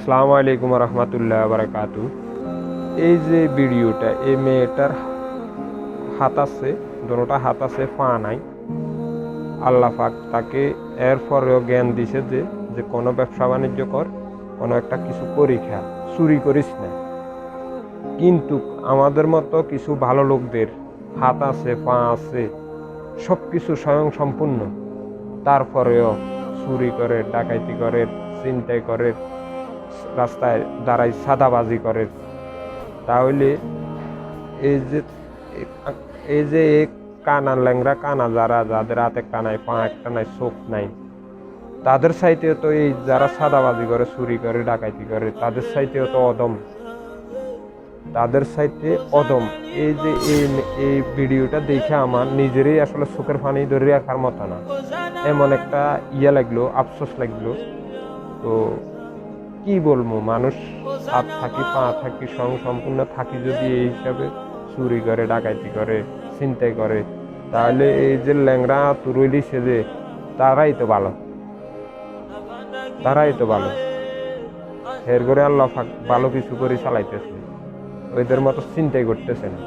আসসালামু আলাইকুম রহমতুল্লাহ বারাকাতু। এই যে ভিডিওটা, এই মেয়েটার হাত আছে, দুটোটা হাত আছে, পা নাই। আল্লাহ পাক তাকে এরপরেও জ্ঞান দিছে যে যে কোনো ব্যবসা বাণিজ্য কর, কোনো একটা কিছু পরীক্ষা, চুরি করিস না। কিন্তু আমাদের মতো কিছু ভালো লোকদের হাত আছে, পা আছে, সব কিছু স্বয়ং সম্পূর্ণ, তারপরেও চুরি করে, ডাকাইতি করে, ছিনতাই করে, রাস্তায় দাঁড়ায় সাদাবাজি করে। তাহলে এই যে এই যে কানা ল্যাংরা কানা, যাদের হাতে কানায়, পা একটা নাই, চোখ নাই, তাদের সাইতেও তো এই যারা সাদাবাজি করে, চুরি করে, ডাকাইতি করে, তাদের সাইতেও তো অদম, তাদের সাইতে অদম। এই যে এই ভিডিওটা দেখে আমার নিজেরই আসলে চোখের পানি ধরে রাখার মতো না, এমন একটা লাগলো, আফসোস লাগলো। তো কি বলবো, মানুষ হাত থাকি, পা থাকি, সম্পূর্ণ থাকি যদি এই হিসাবে চুরি করে, ডাকাইতি করে, ছিনতাই করে, তাহলে এই যে ল্যাংড়া তুরুই দিছে যে তারাই তো ভালো, তারাই তো ভালো। এর করে আল্লাহ ভালো কিছু করে চালাইতেছে, ওইদের মতো চিন্তাই করতেছে না।